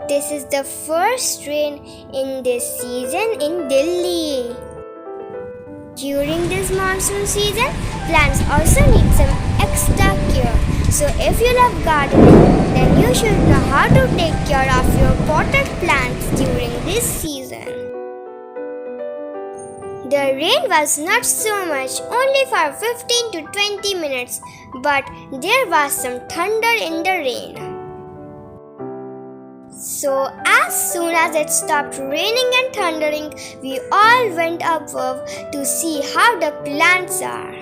This is the first rain in this season in Delhi. During this monsoon season, plants also need some extra care. So if you love gardening, then you should know how to take care of your potted plants during this season. The rain was not so much, only for 15 to 20 minutes, but there was some thunder in the rain. So as soon as it stopped raining and thundering, we all went above to see how the plants are.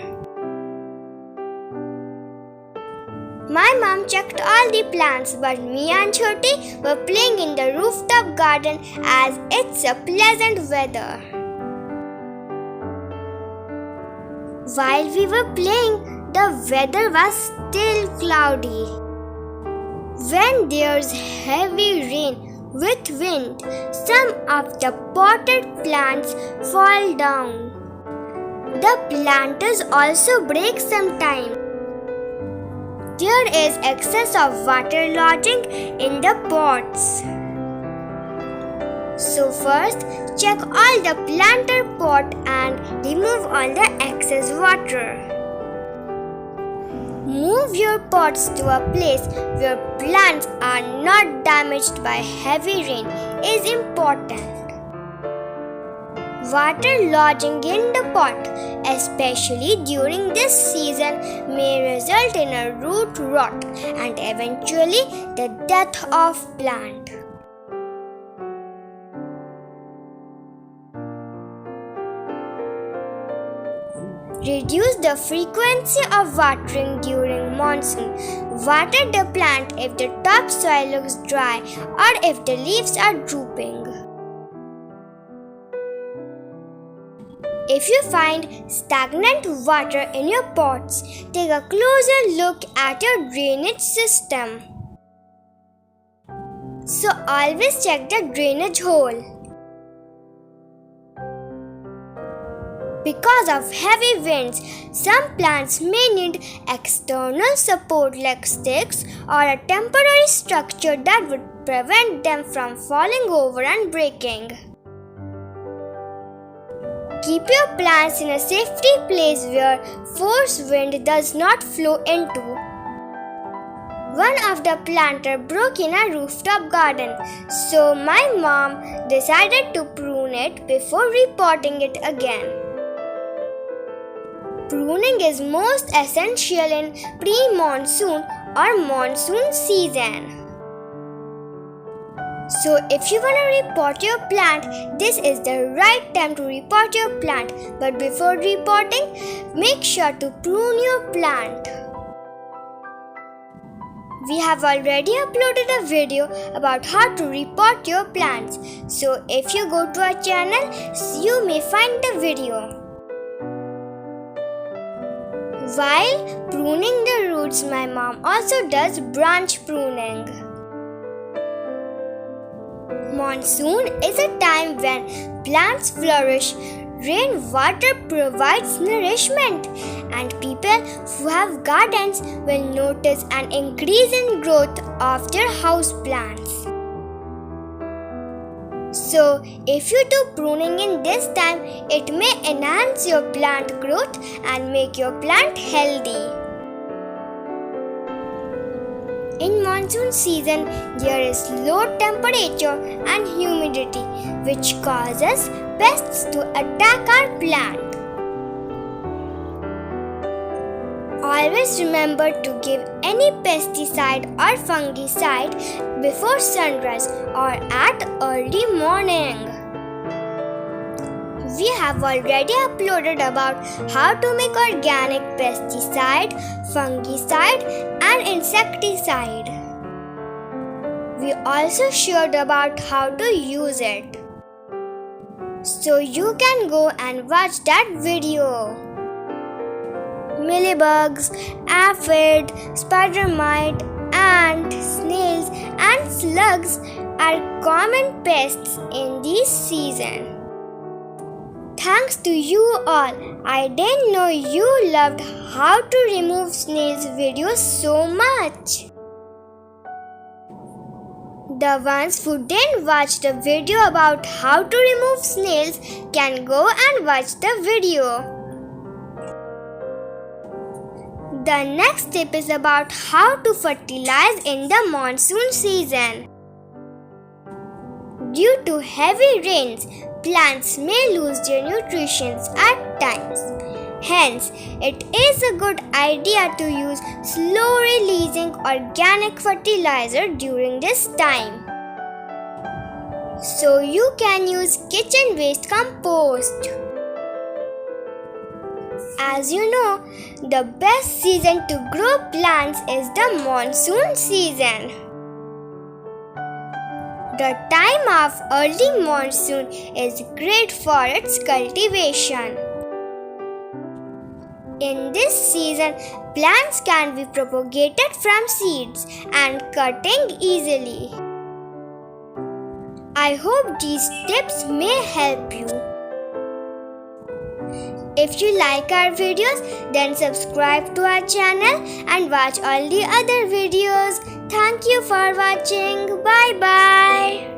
My mom checked all the plants, but me and Chhoti were playing in the rooftop garden as it's a pleasant weather. While we were playing, the weather was still cloudy. When there's heavy rain with wind, some of the potted plants fall down. The planters also break sometime. There is excess of water lodging in the pots. So first, check all the planter pot and remove all the excess water. Move your pots to a place where plants are not damaged by heavy rain is important. Water lodging in the pot, especially during this season, may result in a root rot and eventually the death of plant. Reduce the frequency of watering during monsoon. Water the plant if the topsoil looks dry or if the leaves are drooping. If you find stagnant water in your pots, take a closer look at your drainage system. So always check the drainage hole. Because of heavy winds, some plants may need external support like sticks or a temporary structure that would prevent them from falling over and breaking. Keep your plants in a safety place where force wind does not flow into. One of the planters broke in a rooftop garden, so my mom decided to prune it before repotting it again. Pruning is most essential in pre-monsoon or monsoon season. So if you want to repot your plant, this is the right time to repot your plant. But before repotting, make sure to prune your plant. We have already uploaded a video about how to repot your plants. So if you go to our channel, you may find the video. While pruning the roots, my mom also does branch pruning. Monsoon is a time when plants flourish. Rainwater provides nourishment, and people who have gardens will notice an increase in growth of their house plants. So, if you do pruning in this time, it may enhance your plant growth and make your plant healthy. In monsoon season, there is low temperature and humidity, which causes pests to attack our plant. Always remember to give any pesticide or fungicide before sunrise or at early morning. We have already uploaded about how to make organic pesticide, fungicide and insecticide. We also shared about how to use it. So you can go and watch that video. Mealybugs, aphid, spider mite, ant, snails and slugs are common pests in this season. Thanks to you all. I didn't know you loved how to remove snails videos so much. The ones who didn't watch the video about how to remove snails can go and watch the video. The next tip is about how to fertilize in the monsoon season. Due to heavy rains, plants may lose their nutrition at times. Hence, it is a good idea to use slow-releasing organic fertilizer during this time. So you can use kitchen waste compost. As you know, the best season to grow plants is the monsoon season. The time of early monsoon is great for its cultivation. In this season, plants can be propagated from seeds and cutting easily. I hope these tips may help you. If you like our videos, then subscribe to our channel and watch all the other videos. Thank you for watching. Bye bye.